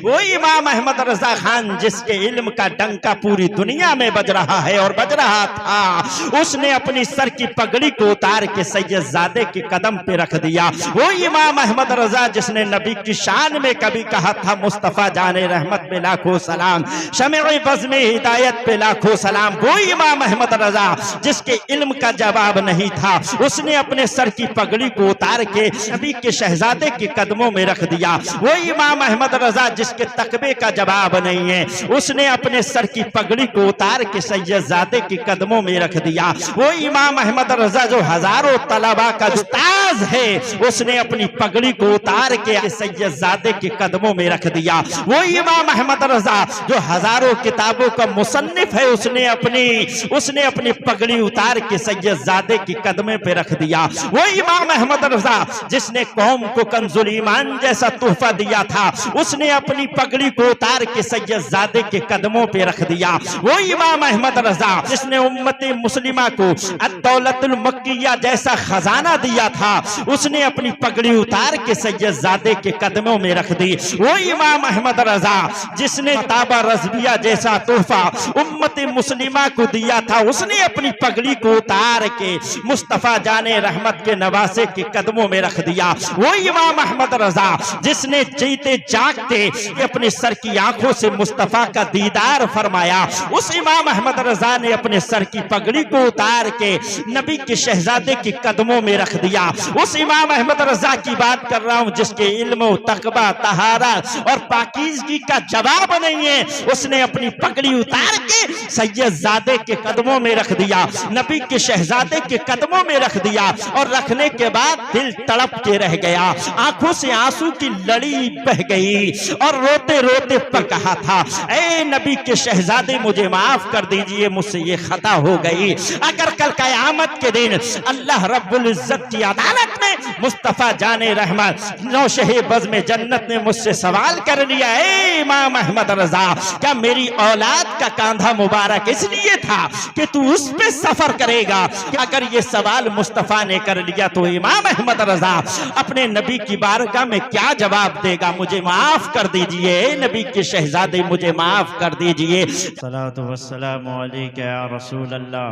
वो इमाम अहमद रजा खान जिसके इल्म का डंका पूरी दुनिया में बज रहा है और बज रहा था, उसने अपनी सर की पगड़ी को उतार के सैयदजादे के कदम पे रख दिया। वो इमाम अहमद रजा जिसने नबी की शान में कभी कहा था मुस्तफा जाने रहमत पे लाखों सलाम, शमे बज़्म हिदायत पे लाखों सलाम। वो इमाम अहमद रजा जिसके इल्म का जवाब नहीं था, उसने अपने सर की पगड़ी को उतार के नबी के शहजादे के कदमों में रख दिया। वो इमाम अहमद रजा जिसके तकबे का जवाब नहीं है, उसने अपने सर की पगड़ी को उतार के सैयदजादे के कदमों में रख दिया। वो इमाम अहमद रजा जो हजारों तलबा का उस्ताद है, उसने अपनी पगड़ी को उतार के सैयदजादे के कदमों में रख दिया। वो इमाम अहमद रजा जो हजारों किताबों का मुसन्निफ है, उसने अपनी पगड़ी उतार के सैयदजादे के कदमे पे रख दिया। वो इमाम अहमद रजा जिसने कौम को कंजुल ईमान जैसा तोहफा दिया था, उसने अपनी पगड़ी को उतार के सैयदजादे के कदमों पे रख दिया। वो इमाम अहमद रजा जिसने उम्मत मुस्लिमा को अद-दौलतुल मक्किया जैसा खजाना दिया था, उसने अपनी पगड़ी उतार के सैयदजादे के कदमों में रख दी। वो इमाम अहमद रजा जिसने ताबा रज़विया जैसा तोहफा उम्मत मुस्लिमा को दिया था, उसने अपनी पगड़ी को उतार के मुस्तफा जाने रहमत के नवासे के कदमों में रख दिया। वो इमाम अहमद रजा जिसने जीते जागते अपने सर की आंखों से मुस्तफा का दीदार फरमाया, उस इमाम अहमद रजा ने अपने सर की पगड़ी को उतार के नबी के शहजादे के कदमों में रख दिया। उस इमाम अहमद रजा की बात कर रहा हूं जिसके इल्म, तकबा, तहारा और पाकीज़गी का जवाब नहीं है, उसने अपनी पगड़ी उतार के सैयदजादे के कदमों में रख दिया, नबी के शहजादे के कदमों में रख दिया। और रखने के बाद दिल तड़प के रह गया, आंखों से आंसू की लड़ी बह गई और रोते रोते पर कहा था, ए नबी के शहजादे मुझे माफ कर दीजिए, मुझसे ये खता हो गई। अगर कल क़यामत के दिन अल्लाह रब्बुल इज्जत की अदालत में मुस्तफा जाने रहमत नौशहे बज़्म जन्नत ने मुझसे सवाल कर लिया, ए इमाम अहमद रजा क्या मेरी औलाद का कांधा मुबारक इसलिए था कि तू उस पे सफर करेगा? अगर ये सवाल मुस्तफा ने कर लिया तो इमाम अहमद रजा अपने नबी की बारगाह में क्या जवाब देगा? मुझे माफ कर दीजिए नबी के शहजादे, मुझे माफ कर दीजिए। अस्सलातु वस्सलामु अलैका या रसूल अल्लाह,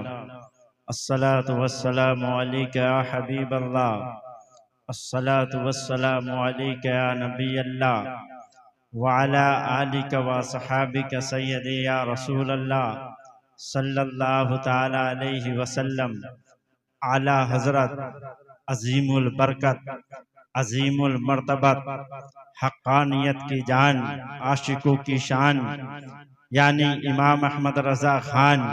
अस्सलातु वस्सलामु अलैका या हबीब अल्लाह, अस्सलातु वस्सलामु अलैका या नबी अल्लाह व अला आलिका व सहाबिका सय्यदी या रसूल अल्लाह सल्लल्लाहु ताला अलैहि वसल्लम। आला हजरत अजीमुल बरकत, अजीमुल मर्तबत, हक्कानियत की जान, आशिकों की शान, यानी इमाम अहमद रजा खान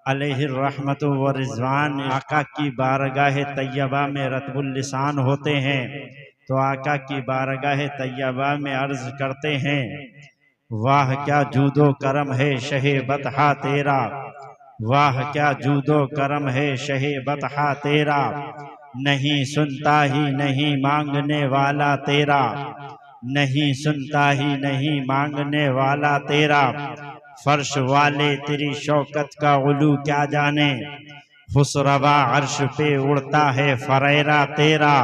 अलैहिर रहमतु व रिज़वान आका की बारगाह तैयबा में रतबुल लिसान होते हैं, तो आका की बारगाह तैयबा में अर्ज करते हैं, वाह क्या जूदो करम है शहे बतहा तेरा, वाह क्या जूदो करम है शहे बतहा तेरा, नहीं सुनता ही नहीं मांगने वाला तेरा, नहीं सुनता ही नहीं मांगने वाला तेरा, फर्श वाले तेरी शौकत का उलू क्या जाने, फुसरवा अर्श पे उड़ता है फरेरा तेरा,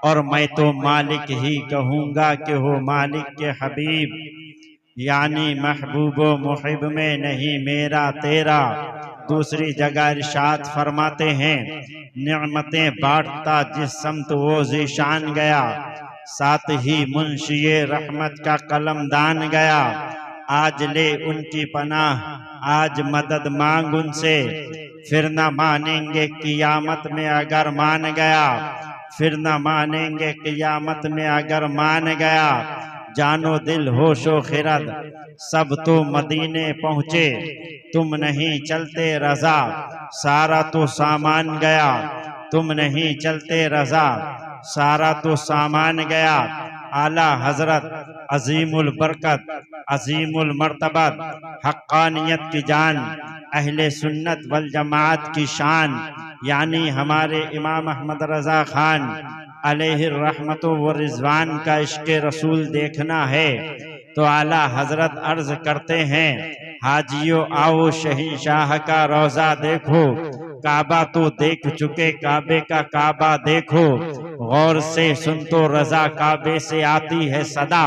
और मैं तो मालिक ही कहूँगा कि हो मालिक के हबीब, यानी महबूब व मुहिब में नहीं मेरा तेरा। दूसरी जगह इरशाद फरमाते हैं, निअमतें बांटता जिस समत वो ज़ीशान गया, साथ ही मुंशिए रहमत का कलमदान गया, आज ले उनकी पनाह, आज मदद मांग उनसे, फिर न मानेंगे कियामत में अगर मान गया, फिर न मानेंगे कियामत में अगर मान गया, जानो दिल होशो खिरद सब तो मदीने पहुँचे, तुम नहीं चलते रजा सारा तो सामान गया, तुम नहीं चलते रजा सारा तो सामान गया। आला हजरत अजीमुल बरकत, अजीमुल मर्तबत, हक्कानियत की जान, अहले सुन्नत वल जमात की शान, यानी हमारे इमाम अहमद रजा खान अलैहिर रहमतु व रिज़वान का इश्क़े रसूल देखना है तो आला हजरत अर्ज करते हैं, हाजियो आओ शहंशाह का रोज़ा देखो, काबा तो देख चुके काबे का काबा देखो, गौर से सुन तो रजा काबे से आती है सदा,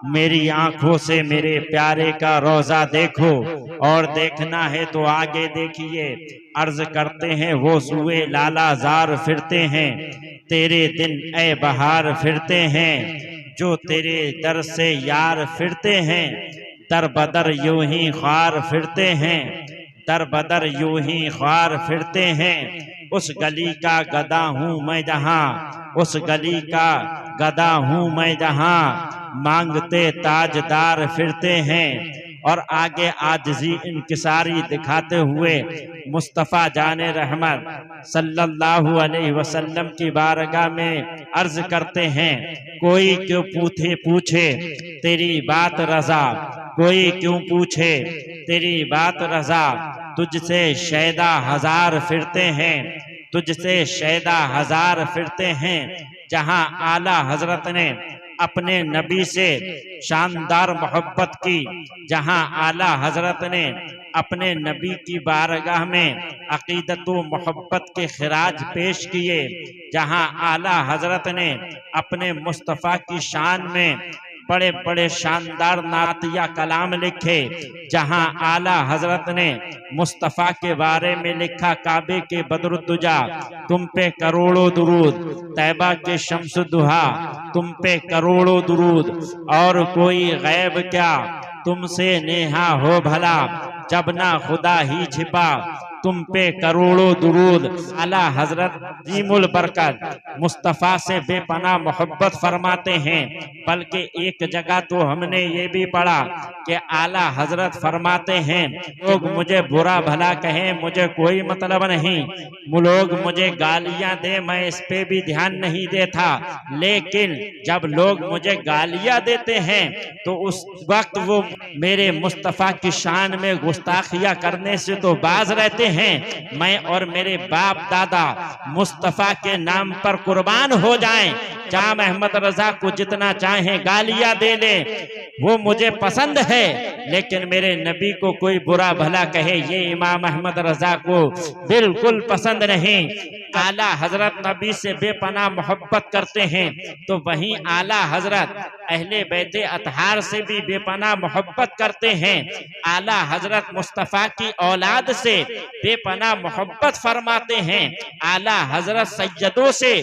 मेरी आंखों से मेरे प्यारे का रोजा देखो, और देखना है तो आगे देखिए। अर्ज करते हैं वो सुए लालाजार फिरते हैं, तेरे दिन ए बहार फिरते हैं, जो तेरे दर से यार फिरते हैं, दर बदर यूं ही ख्वार फिरते हैं, दर बदर यूं ही ख्वार फिरते हैं। उस गली का गदा हूँ मैं जहाँ, उस गली का गदा हूँ मैं जहाँ, मांगते ताजदार फिरते हैं। और आगे आजिज़ी इंकिसारी दिखाते हुए मुस्तफ़ा जाने रहमत सल्लल्लाहु अलैहि वसल्लम की बारगाह में अर्ज करते हैं, कोई क्यों पूछे तेरी बात रज़ा, कोई क्यों पूछे तेरी बात रज़ा, तुझसे शैदा हजार फिरते हैं, तुझसे शैदा हजार फिरते हैं। जहां आला हजरत ने अपने नबी से शानदार मोहब्बत की, जहां आला हजरत ने अपने नबी की बारगाह में अकीदत व मोहब्बत के खिराज पेश किए, जहां आला हजरत ने अपने मुस्तफ़ा की शान में बड़े बड़े शानदार नातिया कलाम लिखे, जहां आला हजरत ने मुस्तफ़ा के बारे में लिखा, काबे के बदरुद्दुजा तुम पे करोड़ों दुरूद, तैबा के शम्स दुहा तुम पे करोड़ों दुरूद, और कोई गैब क्या तुमसे नेहा हो भला, जब ना खुदा ही छिपा तुम पे करोड़ों दुरूद। आला हजरत जीमुल बरकत मुस्तफ़ा से बेपनाह मोहब्बत फरमाते हैं। बल्कि एक जगह तो हमने ये भी पढ़ा कि आला हजरत फरमाते हैं, लोग मुझे बुरा भला कहें मुझे कोई मतलब नहीं, लोग मुझे गालियां दे मैं इस पे भी ध्यान नहीं देता, लेकिन जब लोग मुझे गालियां देते हैं तो उस वक्त वो मेरे मुस्तफ़ा की शान में गुस्ताखियां करने से तो बाज रहते हैं। मैं और मेरे बाप दादा मुस्तफ़ा के नाम पर कुर्बान हो जाएं, जाम अहमद रजा को जितना चाहें गालियां दे ले, वो मुझे पसंद है, लेकिन मेरे नबी को कोई बुरा भला कहे ये इमाम अहमद रजा को बिल्कुल पसंद नहीं। आला हजरत नबी से बेपनाह मोहब्बत करते हैं, तो वहीं आला हजरत अहले बैते अतहार से भी बेपनाह मोहब्बत करते हैं। आला हजरत मुस्तफ़ा की औलाद से बेपनाह मोहब्बत फरमाते हैं। आला हजरत सैयदों से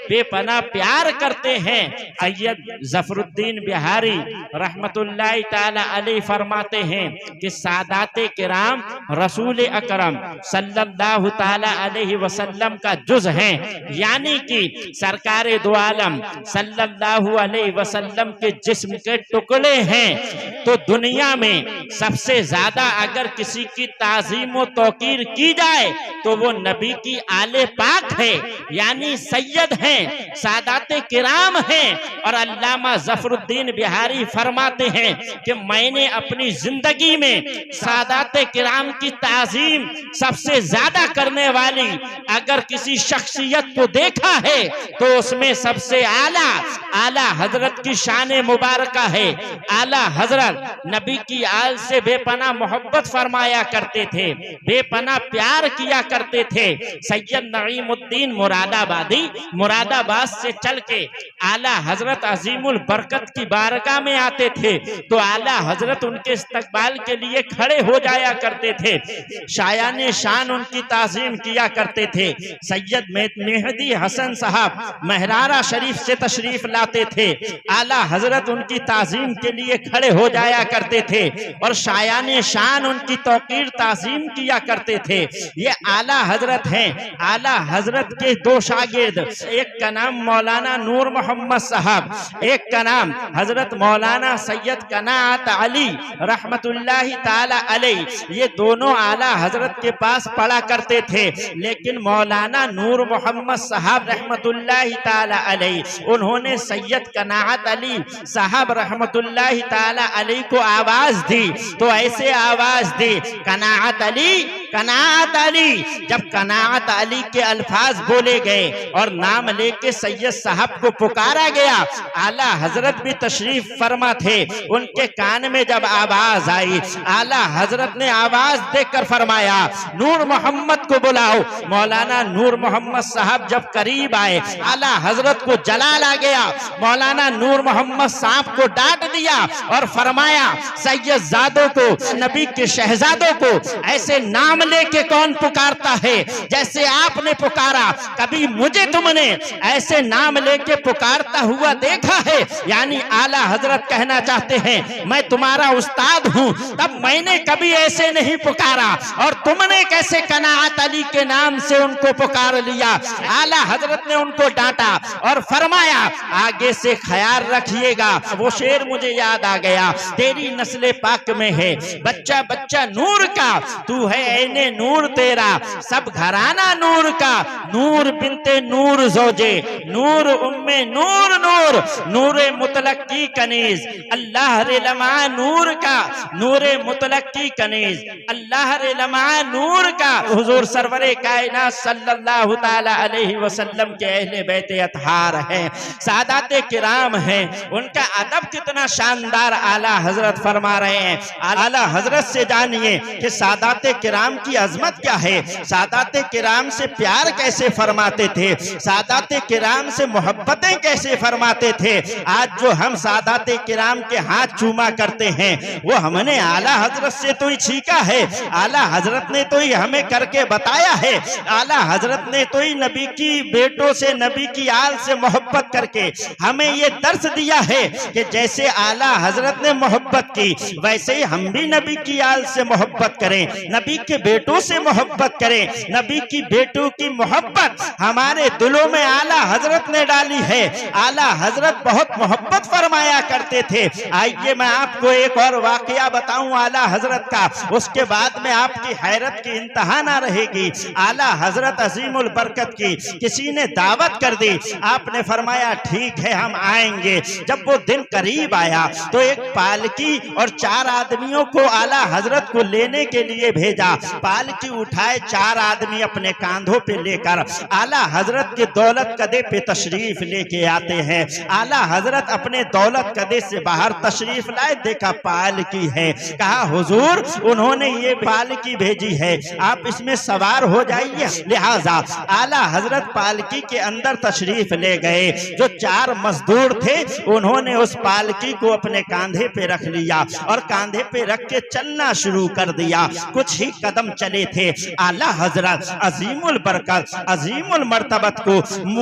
बेपनाह प्यार करते हैं। सैयद ज़फरुद्दीन बिहारी रहमतुल्लाहि ताला अलैहि फरमाते हैं कि सादाते किराम रसूल अकरम सल्लल्लाहु ताला अलैहि वसल्लम का जुज हैं, यानी कि सरकारे दो आलम सल्लल्लाहु अलैहि वसल्लम के जिस्म के टुकड़े हैं। तो दुनिया में सबसे ज्यादा अगर किसी की ताज़ीम व तौकीर की जाए तो वो नबी की आले पाक है, यानी सैयद हैं, सादाते किराम हैं। और अल्लामा ज़फरुद्दीन बिहारी फरमाते हैं कि मैंने अपनी जिंदगी में सादाते किराम की ताज़ीम सबसे ज्यादा करने वाली अगर किसी शख्सियत को देखा है तो उसमें सबसे आला हजरत की शान मुबारका है। आला हजरत नबी की आल से बेपनाह मोहब्बत फरमाया करते थे, बेपनाह प्यार किया करते थे। सैयद नईमुद्दीन मुरादाबादी मुरादाबाद से चल के आला हजरत अजीमुल बरकत की बारगाह में आते थे तो आला हजरत उनके इस्तकबाल के लिए खड़े हो जाया करते थे, शायाने शान उनकी ताज़ीम किया करते थे। सैयद मेहदी हसन साहब महरारा शरीफ से तशरीफ लाते थे, आला हजरत उनकी ताज़ीम के लिए खड़े हो जाया करते थे और शायाने शान उनकी तौकीर ताज़ीम किया करते थे। ये आला हजरत हैं। आला हजरत के दो शागिर्द, एक का नाम मौलाना नूर मोहम्मद साहब, एक का नाम हजरत मौलाना सैयद कनाअत अली रहमतुल्लाहि ताला अलैहि, ये दोनों आला हजरत के पास पढ़ा करते थे। लेकिन मौलाना नूर मोहम्मद साहब रहमतुल्लाहि ताला अलैहि उन्होंने सैयद कनाअत अली साहब रहमतुल्लाहि ताला अलैहि को आवाज दी, तो ऐसे आवाज दी, कनाअत अली कनात अली। जब कनात अली के अल्फाज बोले गए और नाम लेके सैयद साहब को पुकारा गया, आला हजरत भी तशरीफ फरमा थे। उनके कान में जब आवाज आई, आला हजरत ने आवाज देकर फरमाया, नूर मोहम्मद को बुलाओ। मौलाना नूर मोहम्मद साहब जब करीब आए, आला हजरत को जलाल आ गया। मौलाना नूर मोहम्मद साहब को डांट दिया और फरमाया, सैयद जादों को, नबी के शहजादों को ऐसे नाम लेके कौन पुकारता है जैसे आपने पुकारा? कभी मुझे तुमने ऐसे नाम लेके पुकारता हुआ देखा है? यानी आला हजरत कहना चाहते हैं, मैं तुम्हारा उस्ताद हूं, तब मैंने कभी ऐसे नहीं पुकारा और तुमने कैसे कनात अली के नाम से उनको पुकार लिया? आला हजरत ने उनको डांटा और फरमाया, आगे से ख्याल रखिएगा। वो शेर मुझे याद आ गया, तेरी नस्ले पाक में है बच्चा बच्चा नूर का, तू है ऐने नूर तेरा, सब घराना नूर का। नूर बिनते नूर जोजे, नूर उम्मे नूर नूर, नूरे मुतलक की कनीज, अल्लाह रे लमा नूर का, नूरे मुतलक की कनीज, अल्लाह रे लमा नूर का। हुजूर सरवरे कायनात सल्लल्लाहु ताला अलैहि वसल्लम के अहले बैते अतहार हैं, सादाते किराम हैं, उनका अदब कितना शानदार आला हजरत फरमा रहे हैं। आला हजरत से जानिए कि सादाते किराम की अजमत क्या है, सादाते किराम से प्यार कैसे फरमाते थे, सादाते किराम से मोहब्बतें कैसे फरमाते थे। आज जो हम सादाते किराम के हाथ चूमा करते हैं वो हमने आला हजरत से तो ही सीखा है, आला हजरत ने तो ही हमें करके बताया है, आला हजरत ने तो ही नबी की बेटों से, नबी की आल से मोहब्बत करके हमें ये दर्स दिया है कि जैसे आला हजरत ने मोहब्बत की वैसे ही हम भी नबी की आल से मोहब्बत करें, नबी के बेटों से मोहब्बत करें। नबी की बेटों की मोहब्बत हमारे दिलों में आला हजरत ने डाली है। आला हजरत बहुत मोहब्बत फरमाया करते थे। आइए मैं आपको एक और वाकया बताऊं आला हजरत का, उसके बाद में आपकी हैरत की इंतहा ना रहेगी। आला हजरत अजीमुल बरकत की किसी ने दावत कर दी, आपने फरमाया ठीक है हम आएंगे। जब वो दिन करीब आया तो एक पालकी और 4 आदमियों को आला हजरत को लेने के लिए भेजा। पालकी उठाए 4 आदमी अपने कांधों पे लेकर आला हजरत के दौलत कदे पे तशरीफ लेके आते हैं। आला हजरत अपने दौलत कदे से बाहर तशरीफ लाए, देखा पालकी है, कहा हुजूर उन्होंने ये पालकी भेजी है, आप इसमें सवार हो जाइए। लिहाजा आला हजरत पालकी के अंदर तशरीफ ले गए। जो 4 मजदूर थे उन्होंने उस पालकी को अपने कांधे पे रख लिया और कांधे पे रख के चलना शुरू कर दिया। कुछ ही कदम चले थे, आला हजरत अजीमुल बरकत अजीमुल मर्तबत को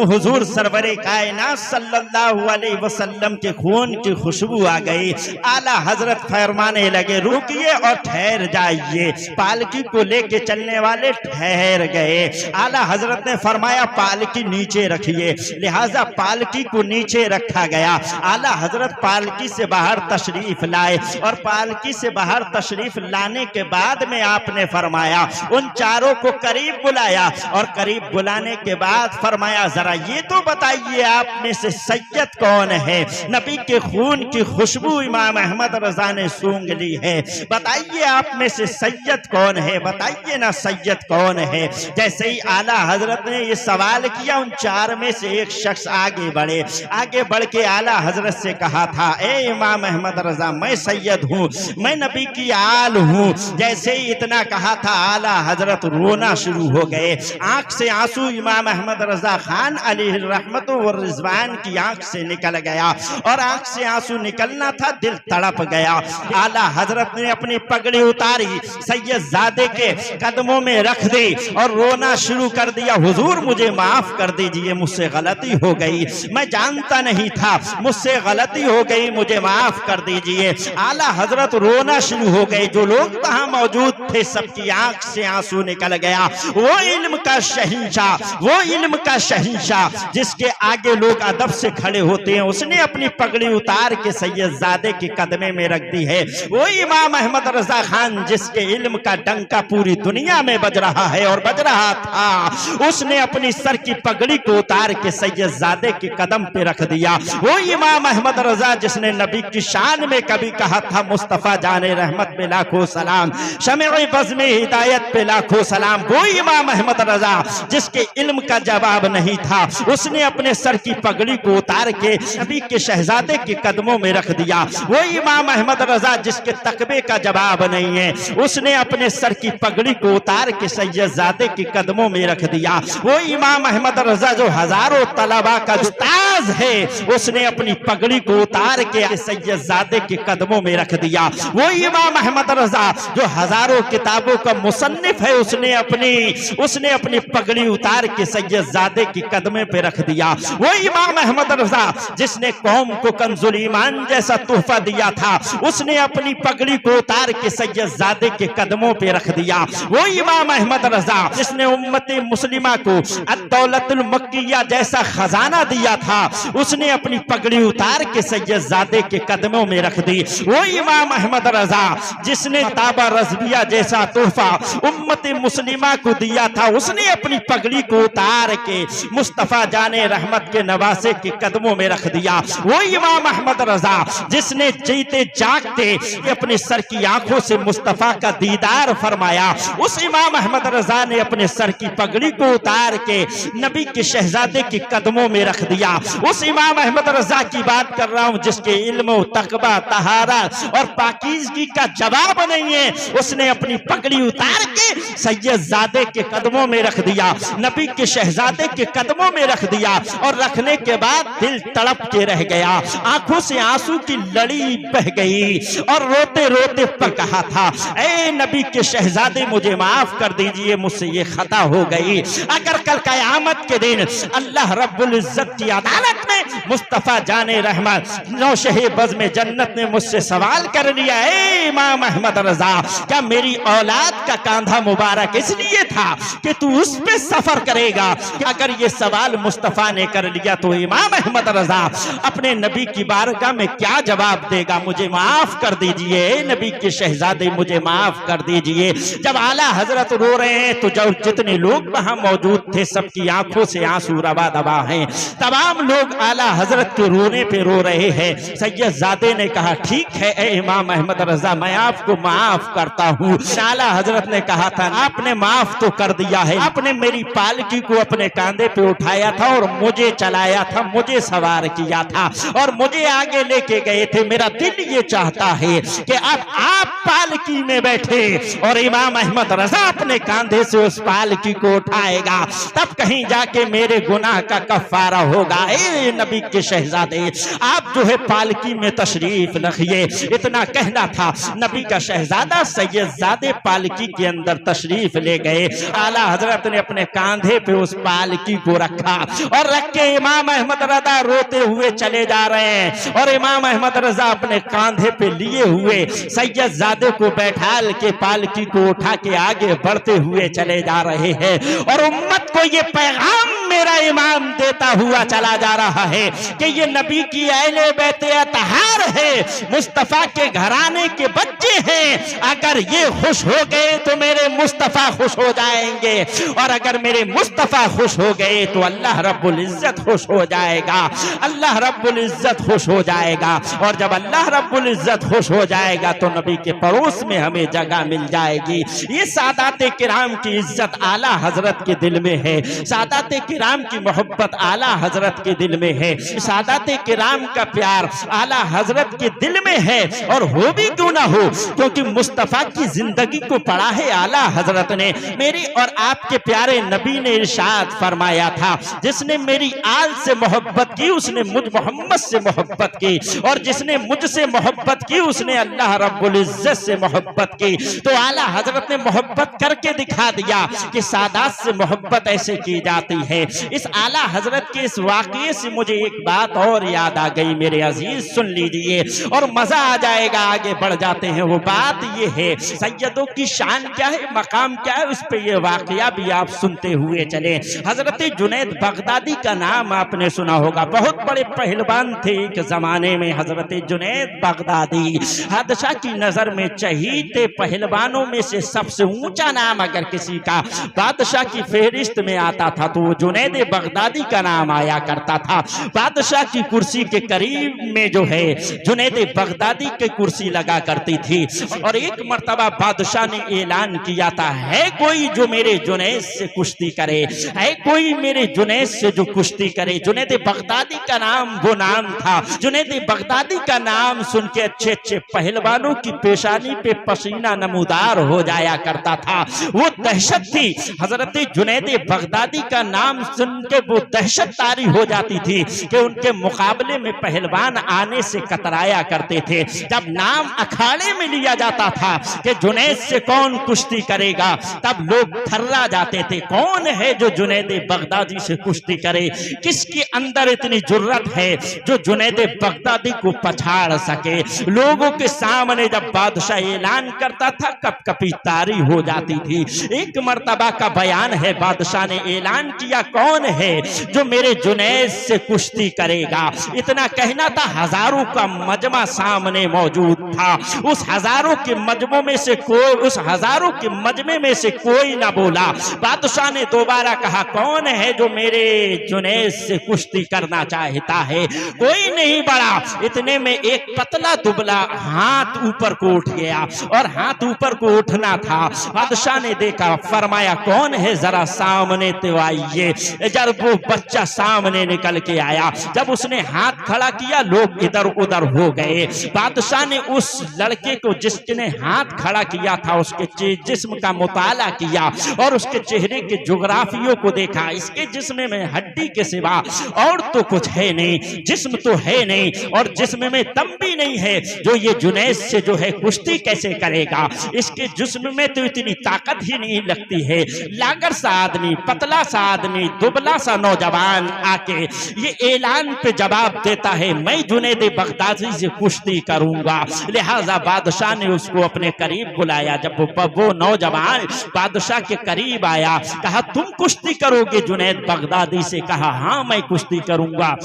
हुजूर सरवरे कायनात सल्लल्लाहु अलैहि वसल्लम के खून की खुशबू आ गई। आला हजरत फरमाने लगे, रुकिए और ठहर जाइए। पालकी को लेके चलने वाले ठहर गए। आला हजरत ने फरमाया पालकी नीचे रखिए, लिहाजा पालकी को नीचे रखा गया। आला हजरत पालकी से बाहर तशरीफ लाए और पालकी से बाहर तशरीफ लाने के बाद में आपने फरमाया उन 4 को करीब बुलाया और करीब बुलाने के बाद फरमाया, जरा ये तो बताइए आप में से सैयद कौन है? नबी के खून की खुशबू इमाम अहमद रजा ने सूंघ ली है, बताइए आप में से सैयद कौन है, बताइए ना सैयद कौन है। जैसे ही आला हजरत ने ये सवाल किया, उन 4 में से एक शख्स आगे बढ़े। आगे बढ़ के आला हजरत से कहा था, ए इमाम अहमद रजा मैं सैयद हूँ, मैं नबी की आल हूँ। जैसे ही इतना कहा था आला हजरत रोना शुरू हो गए। आंख से आंसू इमाम अहमद रजा खान अलैहि रहमत व रिजवान की आंख से निकल गया और आंख से आंसू निकलना था, दिल तड़प गया। आला हजरत ने अपनी पगड़ी उतारी, सैयद जादे के कदमों में रख दी और रोना शुरू कर दिया, हुजूर मुझे माफ कर दीजिए, मुझसे गलती हो गई, मैं जानता नहीं था, मुझसे गलती हो गई, मुझे माफ कर दीजिए। आला हजरत रोना शुरू हो गए। जो लोग वहां मौजूद थे सबकी आंख से आंसू निकल गया। वो इल्म का शहंशाह, वो इल्म का शहंशाह जिसके आगे लोग अदब से खड़े होते हैं, उसने अपनी पगड़ी उतार के सैयद जादे के कदमे में रख दी है। वो इमाम अहमद रजा खान जिसके इल्म का डंका डंका पूरी दुनिया में बज रहा है और बज रहा था, उसने अपनी सर की पगड़ी को उतार के सैयदजादे के कदम पे रख दिया। वो इमाम अहमद रजा जिसने नबी की शान में कभी कहा था मुस्तफा जाने रहमत पे लाखों सलाम, शमे बज़्म हिदायत पे लाखों सलाम। वो इमाम अहमद रजा जिसके इल्म का जवाब नहीं था, उसने अपने सर की पगड़ी को उतार के नबी के शहजादे के कदमों में रख दिया। वो इमाम अहमद रजा जिसके तकबे का जवाब नहीं है, उसने अपने सर की पगड़ी को उतार के सैयदजादे के कदमों में रख दिया। वो इमाम अहमद रजा जो हजारों तलबा का उस्ताद है, उसने अपनी पगड़ी को उतार के सैयदजादे के कदमों में रख दिया। वो इमाम अहमद रजा जो हजारों किताबों का मुसन्निफ है, उसने अपनी पगड़ी उतार के सैयदजादे के कदमे पे रख दिया। वो इमाम अहमद रजा जिसने कौम को कंजुल ईमान जैसा तोहफा दिया था, उसने अपनी पगड़ी को उतार के सैयदजादे के कदमों पे रख दिया। वो इमाम अहमद रजा जिसने उम्मत मुस्लिमा को अद-दौलतुल मक्किया जैसा खजाना दिया था, उसने अपनी पगड़ी उतार के सैयदजादे के कदमों में रख दी। वो इमाम अहमद रजा जिसने ताबा रज़विया जैसा तोहफा उम्मत मुस्लिमा को दिया था, उसने अपनी पगड़ी को उतार के मुस्तफा जाने रहमत के नवासे के कदमों में रख दिया। वो इमाम अहमद रजा जिसने जीते जागते अपने सर की आंखों से मुस्तफा का दीदार फरमाया, उस इमाम अहमद रजा ने अपने सर की पगड़ी को उतार के नबी के शहजादे के कदमों में रख दिया। उस इमाम अहमद रजा की बात कर रहा हूं जिसके इल्म, तकबा, तहारा और पाकीज़गी का जवाब नहीं है, उसने अपनी पगड़ी उतार के सैयदजादे के कदमों में रख दिया, नबी के शहजादे के कदमों में रख दिया। और रखने के बाद दिल तड़प के रह गया, आंखों से आंसू की लड़ी बह गई और रोते रोते पर कहा था, ए नबी के शहजादे मुझे माफ कर दीजिए, मुझसे ये खता हो गई। अगर कल क़यामत के दिन अल्लाह रब्बुल इज्जत की अदालत में मुस्तफा जाने रहमत नौशहे बज़्म जन्नत ने मुझसे सवाल कर लिया, ए इमाम अहमद रजा क्या मेरी औलाद का कांधा मुबारक इसलिए था कि तू उस पे सफर करेगा? अगर ये सवाल मुस्तफा ने कर लिया तो इमाम अहमद रजा अपने नबी की बारगाह में क्या जवाब देगा? मुझे माफ कर दीजिए नबी के शहजादे, मुझे माफ कर दीजिए। जब आला हजरत रो रहे हैं तो जो जितने लोग वहां मौजूद थे सबकी आंखों से आंसू रवा दबा हैं, तमाम लोग आला हजरत के रोने पे रो रहे हैं। सैयदजादे ने कहा, ठीक है ए इमाम अहमद रजा, मैं आपको माफ करता हूँ। आला हजरत ने कहा था, आपने माफ तो कर दिया है, आपने मेरी पालकी को अपने कांधे पे उठाया था और मुझे चलाया था, मुझे सवार किया था और मुझे आगे लेके गए थे। मेरा दिल ये चाहता है कि अब आप पालकी में बैठे और इमाम अहमद रजा अपने कांधे से उस पालकी को उठाएगा, तब कहीं जाके मेरे गुनाह का कफारा होगा। ए नबी के शहजादे, आप जो है पालकी में तशरीफ रखिए। इतना कहना था, नबी का शहजादा सैयदजादे पालकी के अंदर तशरीफ ले गए। आला हजरत ने अपने कांधे पे उस पालकी को रखा और रख के इमाम अहमद रजा रोते हुए चले जा रहे हैं और इमाम अहमद रजा अपने कांधे पे लिए हुए सैयदजादे को बैठाल के पालकी को उठा के आगे बढ़ते हुए चले जा रहे हैं। और उम्मत को ये पैगाम मेरा इमाम देता हुआ चला जा रहा है कि ये नबी की अहले बैते अतहार है, मुस्तफा के घराने के बच्चे हैं। अगर ये खुश हो गए तो मेरे मुस्तफा खुश हो जाएंगे और अगर मेरे मुस्तफा खुश हो गए तो अल्लाह रब्बुल इज्जत खुश हो जाएगा, अल्लाह रब्बुल इज्जत खुश हो जाएगा। और जब अल्लाह रब्बुल इज्जत खुश हो जाएगा तो नबी के पड़ोस में हमें जगह मिल जाएगी। ये सादाते किराम की इज्जत आला हजरत के दिल में है, सादाते किराम की मोहब्बत आला हजरत के दिल में है, सादाते किराम का प्यार आला हजरत के दिल में है। और हो भी क्यों ना हो, क्योंकि मुस्तफा की जिंदगी को पढ़ा है आला हजरत ने। मेरी और आपके प्यारे नबी ने इरशाद फरमाया था, जिसने मेरी आल से मोहब्बत की उसने मुझ मोहम्मद से मोहब्बत की, और जिसने मुझसे मोहब्बत की उसने अल्लाह रब्बुल इज्जत से मोहब्बत की। तो आला हजरत ने मोहब्बत करके दिखा दिया कि सादात से मोहब्बत ऐसे की जाती है। इस आला हजरत के इस वाक़ये से मुझे एक बात और याद आ गई मेरे अजीज, सुन लीजिए और मजा आ जाएगा। आगे बढ़ जाते हैं। वो बात ये है, सैयदों की शान क्या है, मकाम क्या है, उस पे ये वाक़या भी आप सुनते हुए चले। हजरत जुनैद बगदादी का नाम आपने सुना होगा, बहुत बड़े पहलवान थे एक जमाने में हजरत जुनैद बगदादी। बादशाह की नजर में चहीते पहलवानों में से सबसे ऊंचा नाम अगर किसी का बादशाह की फेहरिस्त में आता था तो वो जुनैद बगदादी का नाम आया करता था। बादशाह की कुर्सी के करीब में जो है जुनैद बगदादी की कुर्सी लगा करती थी। और एक मर्तबा बादशाह ने ऐलान किया था, है कोई जो मेरे जुनैद से कुश्ती करे, है कोई मेरे जुनैद से जो कुश्ती करे। जुनैद बगदादी का नाम वो नाम था। जुनैद बगदादी का नाम सुन के अच्छे अच्छे पहलवानों की पेशानी पे पसीना नमूदार हो जाया करता था। वो दहशत थी। हजरत जुनैद बगदादी का नाम सुन के वो दहशत तारी हो जाती थी कि उनके मुकाबले में पहलवान आने से कतराया करते थे। जब नाम अखाड़े में लिया जाता था कि जुनैद से कौन कुश्ती करेगा, तब लोग थर्रा जाते थे, कौन है जो जुनैद बगदादी से कुश्ती करे, किसके अंदर इतनी जुर्रत है जो जुनैद बगदादी को पछाड़ सके। लोगों के सामने जब बादशाह ऐलान करता था कप कपी तारी हो जाती थी। एक मर्तबा का बयान है, बादशाह ने ऐलान किया, कौन है जो मेरे जुनैद से कुश्ती करेगा। इतना कहना था, हजारों का मजमा सामने मौजूद था। उस हजारों के मजमों में से कोई, उस हजारों के मजमे में से कोई ना बोला। बादशाह ने दोबारा कहा, कौन है जो मेरे जुनैद से कुश्ती करना चाहता है। कोई नहीं बढ़ा। इतने में एक पतला दुबला हाथ ऊपर को उठ गया और हाथ ऊपर को उठना था। बादशाह ने देखा, फरमाया, कौन है जरा सामने तो आइए। जब वो बच्चा सामने निकल के आया, जब उसने हाथ खड़ा किया लोग इधर उधर हो गए। बादशाह ने उस लड़के को जिसने हाथ खड़ा किया था उसके जिस्म का मुताला किया और उसके चेहरे के जोग्राफियों को देखा। इसके जिस्म में हड्डी के सिवा और तो कुछ है नहीं, जिस्म तो है नहीं और जिस्म में दम भी नहीं है। जो ये जुनैद से जो है कुश्ती कैसे करेगा। इसके जिस्म में तो इतनी ताकत ही नहीं लगती है। लागर सा आदमी, पतला सा आदमी, दुबला सा नौजवान आके ये ऐलान पे जवाब देता है, मैं जुनैद बगदादी से कुश्ती करूंगा। लिहाजा बादशाह ने उसको अपने करीब बुलाया। जब वो नौजवान बादशाह के करीब आया, कहा, तुम कुश्ती करोगे जुनैद बगदादी से? कहा, हाँ मैं कुश्ती करूंगा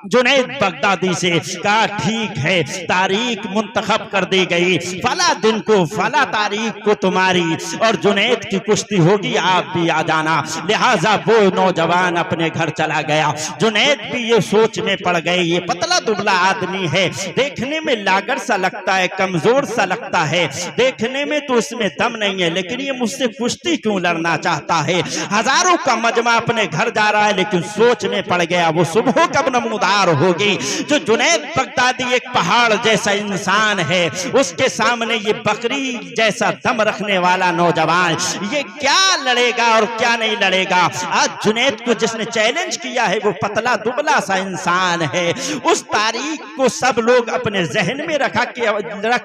जुनैद बगदादी से। कहा, ठीक है, तारीख मुंतखब कर दी गई, फला दिन को फला तारीख को तुम्हारी और जुनैद की कुश्ती होगी, आप भी आ जाना। लिहाजा वो नौजवान अपने घर चला गया। जुनैद भी ये सोच में पड़ गए, ये पतला दुबला आदमी है, देखने में लागर सा लगता है, कमजोर सा लगता है, देखने में तो इसमें दम नहीं है, लेकिन ये मुझसे कुश्ती क्यों लड़ना चाहता है। हजारों का मजमा अपने घर जा रहा है, लेकिन सोच में पड़ गया वो सुबह कब नमूदार होगी। जो जुनैद बगदादी एक पहाड़ जैसा इंसान है, उसके सामने ये बकरी जैसा दम रखने वाला नौजवान, ये क्या लड़ेगा और क्या नहीं लड़ेगा। आज जुनैद को जिसने चैलेंज किया है वो पतला दुबला सा इंसान है। उस तारीख को सब लोग अपने जहन में रख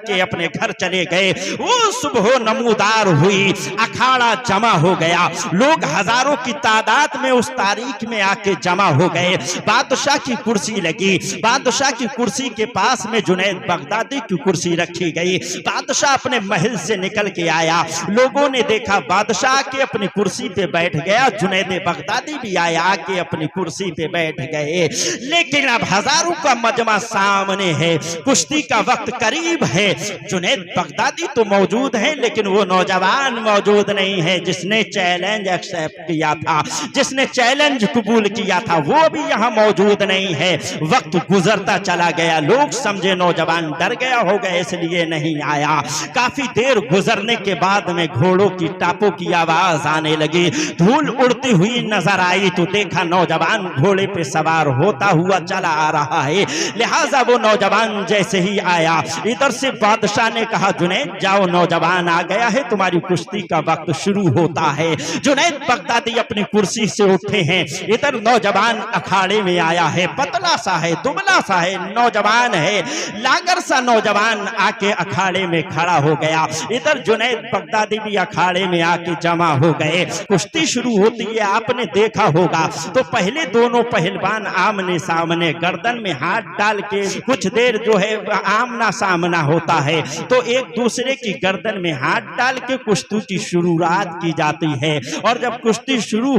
के अपने घर चले गए। वो सुबह नमूदार हुई, अखाड़ा जमा हो गया, लोग हजारों की तादाद में उस तारीख में आके जमा हो गए। बादशाह की कुर्सी लगी, बादशाह की कुर्सी के पास में जुनैद बगदादी की कुर्सी रखी गई। बादशाह अपने महल से निकल के आया, लोगों ने देखा बादशाह के अपनी कुर्सी पे बैठ गया, जुनैद बगदादी भी आया आके अपनी कुर्सी पे बैठ गए। लेकिन अब हजारों का मजमा सामने है, कुश्ती का वक्त करीब है। जुनैद बगदादी तो मौजूद है, लेकिन वो नौजवान मौजूद नहीं है जिसने चैलेंज एक्सेप्ट किया था, जिसने चैलेंज कबूल किया था, वो भी यहाँ मौजूद नहीं है। वक्त गुजरता चला गया, लोग समझे नौजवान डर गया होगा इसलिए नहीं आया। काफी देर गुजरने के बाद में घोड़ों की टापों की आवाज आने लगी, धूल उड़ती हुई नजर आई तो देखा नौजवान घोड़े पे सवार होता हुआ चला आ रहा है। लिहाजा वो नौजवान जैसे ही आया, इधर से बादशाह ने कहा, जुनैद जाओ, नौजवान आ गया है, तुम्हारी कुश्ती का वक्त शुरू होता है। जुनैद बगदादी अपनी कुर्सी से उठे हैं, इधर नौजवान अखाड़े में आया है, पतला सा है, दुबला सा है, नौजवान है, लागर सा नौजवान आके अखाड़े में खड़ा हो गया। इधर जुनैद बगदादी भी अखाड़े में आके जमा हो गए। कुश्ती शुरू होती है, आपने देखा होगा तो पहले दोनों पहलवान आमने सामने गर्दन में हाथ डाल के कुछ देर जो है आमना सामना होता है, तो एक दूसरे की गर्दन में हाथ डाल के कुश्ती की शुरुआत की जाती है। और जब कुश्ती शुरू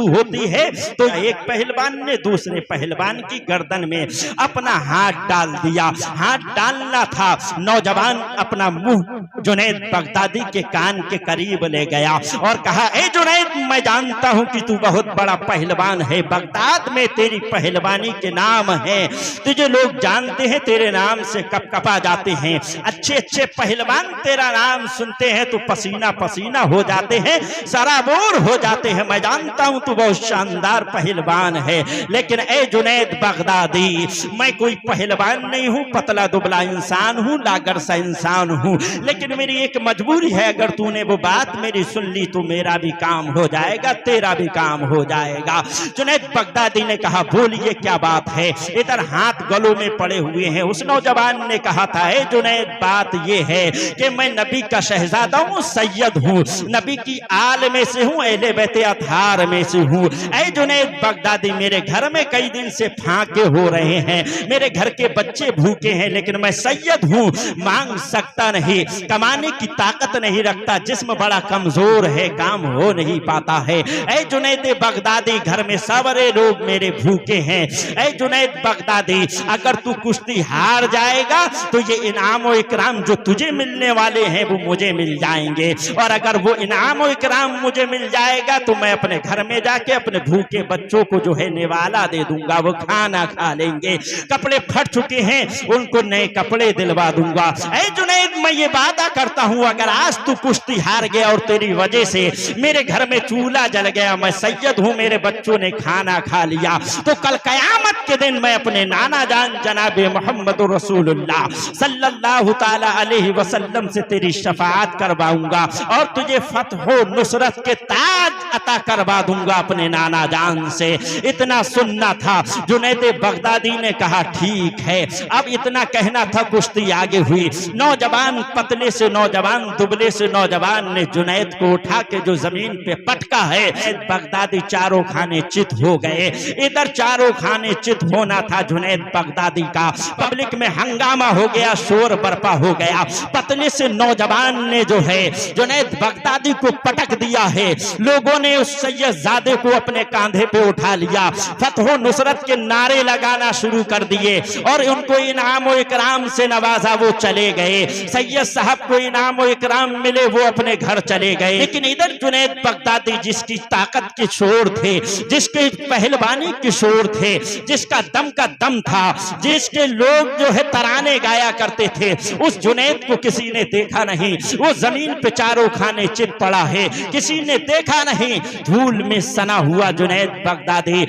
होती है तो एक पहलवान ने दूसरे पहलवान की गर्दन में अपना हाथ डाल दिया। हाथ डालना था, नौजवान अपना मुंह जुनैद बगदादी के कान के करीब ले गया और कहा, ए जुनैद, मैं जानता हूं कि तू बहुत बड़ा पहलवान है, बगदाद में तेरी पहलवानी के नाम है, तुझे लोग जानते हैं, तेरे नाम से कपकपा जाते हैं, अच्छे अच्छे पहलवान तेरा नाम सुनते हैं तो पसीना पसीना हो जाते हैं, सराबोर हो जाते हैं। मैं जानता हूं तू बहुत शानदार पहलवान है, लेकिन ए जुनैद बगदादी, मैं कोई पहलवान नहीं हूं, पतला दुबला इंसान हूं, लागर सा इंसान हूं, लेकिन मेरी एक मजबूरी है, अगर तूने वो बात मेरी सुन ली तो मेरा भी काम हो जाएगा, तेरा भी काम हो जाएगा। जुनैद बगदादी ने कहा, बोलिए क्या बात है। इधर हाथ गलों में पड़े हुए हैं। उस नौजवान ने कहा था, ए जुनैद, बात ये है कि मैं नबी का शहजादा हूं, सैयद हूं, नबी की आल में से हूं, अहले बैत अतहार में से हूं। ए जुनैद बगदादी, मेरे घर में कई दिन से फाके हो रहे हैं, मेरे घर के बच्चे भूखे हैं, लेकिन मैं सैयद हूं, मांग सकता नहीं, कमाने की ताकत नहीं रखता, जिस्म बड़ा कमजोर है, काम हो नहीं पाता है। ऐ जुनैद बगदादी, घर में सारे लोग मेरे भूखे हैं। ऐ जुनैद बगदादी, अगर तू कुश्ती हार जाएगा तो ये इनाम और इकराम जो तुझे मिलने वाले हैं वो मुझे मिल जाएंगे, और अगर वो इनाम और इकराम मुझे मिल जाएगा तो मैं अपने घर में जाके अपने भूखे बच्चों को जो है निवाला दे दूंगा, वो खाना खा लेंगे, कपड़े फट चुके हैं उनको नए कपड़े दिलवा दूंगा। ऐ जुनैद, मैं ये वादा करता हूं, अगर आज तू कुश्ती हार गया और तेरी वजह से मेरे घर में चूल्हा जल गया, मैं सैयद हूं, मेरे बच्चों ने खाना खा लिया, तो कल कयामत के दिन मैं अपने नाना जान जनाबे मोहम्मद रसूलुल्लाह सल्लल्लाहु ताला अलैहि वसल्लम से तेरी शफाअत करवाऊंगा और तुझे फतह नुसरत के ताज अता करवा दूंगा अपने नाना जान से। इतना सुनना था। जुनैद बगदादी ने कहा, ठीक है। अब इतना कहना था, कुश्ती आगे हुई। नौजवान, पतले से नौजवान, दुबले से नौजवान ने जुनैद को उठा के जो जमीन पे पटका है, बगदादी चारों खाने चित हो गए। इधर चारों खाने चित होना था जुनैद बगदादी का, पब्लिक में हंगामा हो गया, शोर बर्पा हो गया। पतले से नौजवान ने जो है जुनैद बगदादी को पटक दिया है। लोगों ने उस सैयदजादे को अपने कांधे पे उठा लिया, फतह नुसरत के नारे लगाना शुरू कर दिए और उनको इनाम और इकराम से नवाजा, वो चले गए। सैयद साहब को इनाम और इकराम मिले, वो अपने घर चले गए। लेकिन इधर जुनैद बगदादी, जिसकी ताकत के शोर थे, जिसके पहलवानी के शोर थे, जिसका दम का दम था, जिसके लोग जो है तराने गाया करते थे, उस जुनैद को किसी ने देखा नहीं। वो जमीन पे चारों खाने चित पड़ा है, किसी ने देखा नहीं। धूल में सना हुआ जुनैद बगदादी,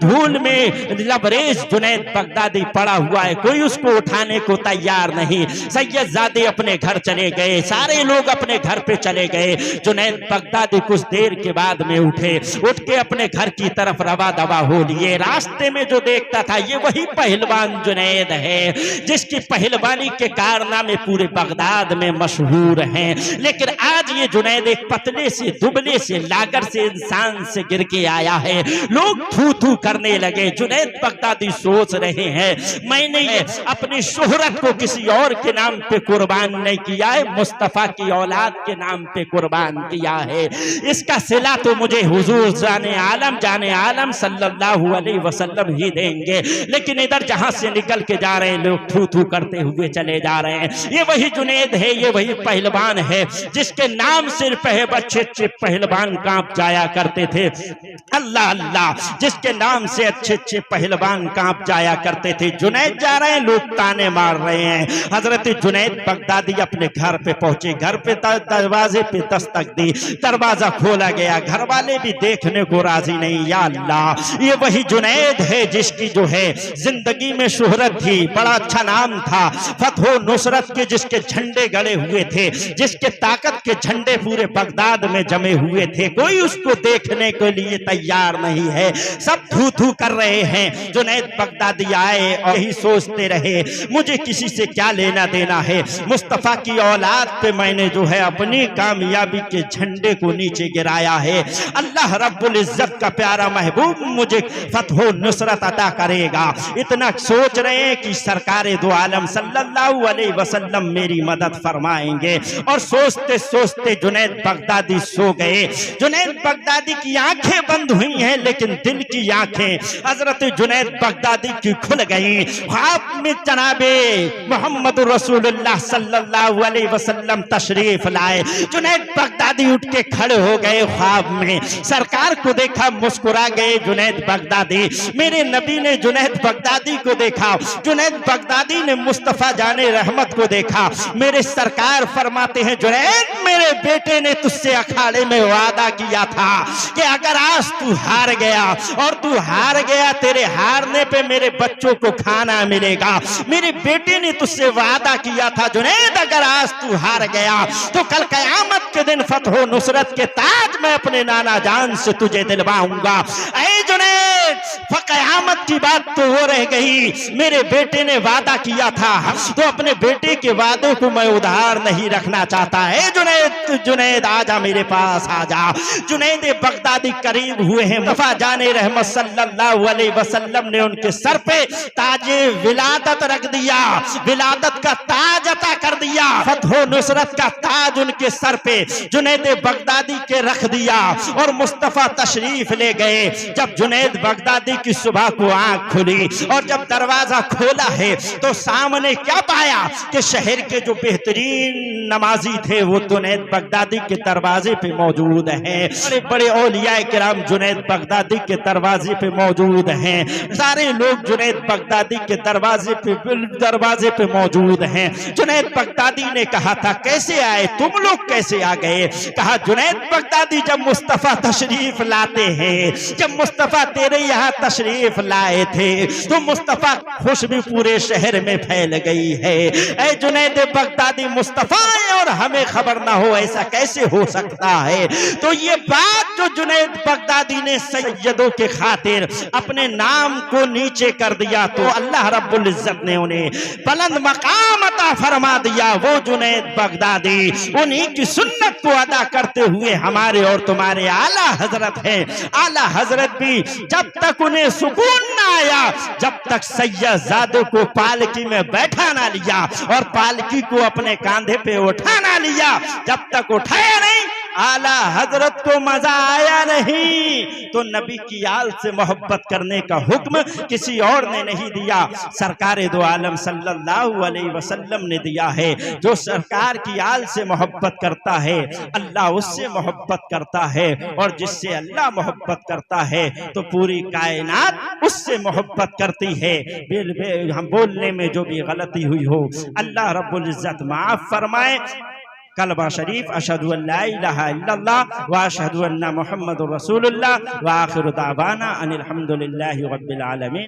धूल में लबरेज जुनैद बगदादी पड़ा हुआ है, कोई उसको उठाने को तैयार नहीं। सैयदजादे अपने घर चले गए, सारे लोग अपने घर पे चले गए। जुनैद बगदादी कुछ देर के बाद में उठ के अपने घर की तरफ रवा दवा हो लिए। रास्ते में जो देखता था, ये वही पहलवान जुनैद है जिसकी पहलवानी के कारनामे पूरे बगदाद में मशहूर हैं। लेकिन आज ये जुनैद एक पतले से, दुबले से, लागर से इंसान से गिर के आया है। लोग थू थू करने लगे। जुनैद बगदादी सोच रहे हैं, मैंने अपनी शोहरत को किसी और के नाम पे कुर्बान नहीं किया है, मुस्तफा की औलाद के नाम पे कुर्बान किया है। इसका सिला तो मुझे हुजूर जाने आलम सल्लल्लाहु अलैहि वसल्लम ही देंगे। लेकिन इधर जहां से निकल के जा रहे हैं लोग, थू थू करते हुए चले जा रहे हैं। ये वही जुनैद है, ये वही पहलवान है जिसके नाम से अच्छे अच्छे पहलवान कांप जाया करते थे। अल्लाह अल्लाह, जिसके नाम से अच्छे अच्छे पहलवान कांप जाया करते थे। जुनैद जा रहे हैं, लोग ताने मार रहे हैं। हजरत जुनैद बगदादी अपने घर पे पहुंचे। घर पे दरवाजे पे दस्तक दी, दरवाजा खोला गया। घर वाले भी देखने को राजी नहीं। या अल्लाह, ये वही जुनैद है जिसकी जो है जिंदगी में शोहरत थी, बड़ा अच्छा नाम था, फतह नुसरत के जिसके झंडे गड़े हुए थे, जिसके ताकत के झंडे पूरे बगदाद में जमे हुए थे। कोई उसको देखने के लिए तैयार नहीं है, सब थू थू कर रहे हैं। जुनैद बगदादी आए और यही सोचते रहे मुझे किसी से क्या लेना देना है, मुस्तफा की औलाद पे मैंने जो है अपनी कामयाबी के झंडे को नीचे गिराया है। अल्लाह रब्बुल इज्जत का प्यारा महबूब मुझे फतह नुसरत अता करेगा, इतना सोच रहे हैं कि सरकारे दो आलम सल्लल्लाहु अलैहि वसल्लम मेरी मदद फरमाएंगे। और सोचते सोचते जुनैद बगदादी सो गए। जुनैद बगदादी की आंखें बंद हुई हैं, लेकिन दिल की आंखें हजरत जुनैद बगदादी की खुल गई। ख्वाब में जनाबे मोहम्मद रसूलुल्लाह सल्लल्लाहु अलैहि वसल्लम तशरीफ लाए। जुनैद बगदादी उठ के खड़े हो गए। ख्वाब में सरकार को देखा, मुस्कुरा गए जुनैद बगदादी। मेरे नबी ने जुनैद बगदादी को देखा, जुनैद बगदादी ने मुस्तफा जाने रहमत को देखा। मेरे सरकार फरमाते हैं जुनैद मेरे बेटे ने तुझसे अखाड़े में वादा किया था कि अगर आज तू हार गया और तू हार गया, तेरे हारने पे मेरे बच्चों को खाना मिलेगा। मेरे बेटे ने तुझसे वादा किया था जुनैद अगर आज तू हार गया तो कल कयामत के दिन फतह नुसरत के ताज मैं अपने नाना जान से तुझे दिलवाऊंगा। ऐ जुनैद कयामत की बात तो वो रह गई, मेरे बेटे ने वादा किया था तो अपने बेटे के वादे को मैं उधार नहीं रखना चाहता है। जुनैद जुनैद आजा मेरे पास आजा। जुनैद बगदादी करीब हुए हैं। मुस्तफा जाने रहमत सल्लल्लाहु अलैहि वसल्लम ने उनके सर पे ताजे विलादत रख दिया, विलादत का ताज अता कर दिया। फतह नुसरत का ताज उनके सर पे जुनैद बगदादी के रख दिया और मुस्तफा तशरीफ ले गए। जब जुनैद बगदादी की सुबह को आंख खुली और जब दरवाजा खोला है तो सामने क्या पाया कि शहर के जो बेहतरीन नमाजी थे वो जुनैद बगदादी के दरवाजे पे मौजूद हैं। बड़े बड़े औलिया किराम जुनैद बगदादी के दरवाजे पे मौजूद हैं। सारे लोग जुनैद बगदादी के दरवाजे पे मौजूद हैं। जुनैद बगदादी ने कहा था कैसे आए तुम लोग, कैसे आ गए? कहा जुनैद बगदादी जब मुस्तफा तशरीफ लाते हैं, जब मुस्तफा तेरे यहाँ तशरीफ लाए थे तो मुस्तफा खुशबू पूरे शहर में फैल गई है। ऐ जुनैद बगदादी मुस्तफा है और हमें खबर ना हो, ऐसा कैसे हो सकता है? तो ये बात जो जुनैद बगदादी ने सैयदों के खातिर अपने नाम को नीचे कर दिया तो अल्लाह रब्बुल इज्जत ने उन्हें बुलंद मकाम अता फरमा दिया। वो जुनैद बगदादी उन्हीं की सुन्नत को अदा करते हुए हमारे और तुम्हारे आला हजरत हैं। आला हजरत भी जब तक उन्हें सुकून ना आया, जब तक सैयदजादे को पालकी में बैठा ना लिया और पालकी को अपने कांधे पे उठा ना लिया, जब तक उठाया नहीं आला हजरत को मजा आया नहीं। तो नबी की आल से मोहब्बत करने का हुक्म किसी और ने नहीं दिया, सरकारे दो आलम सल्लल्लाहु अलैहि वसल्लम ने दिया है। जो सरकार की आल से मोहब्बत करता है अल्लाह उससे मोहब्बत करता है, और जिससे अल्लाह मोहब्बत करता है तो पूरी कायनात उससे मोहब्बत करती है। हम बोलने में जो भी गलती हुई हो अल्लाह रब्बुल इज्जत माफ फरमाए। कलमा शरीफ अशहदु अल्ला इलाहा इल्लल्लाह व अशहदु अन्ना मुहम्मदुर रसूलुल्लाह व आखिरु दावाना अनिल हम्दुलिल्लाहि रब्बिल आलमीन।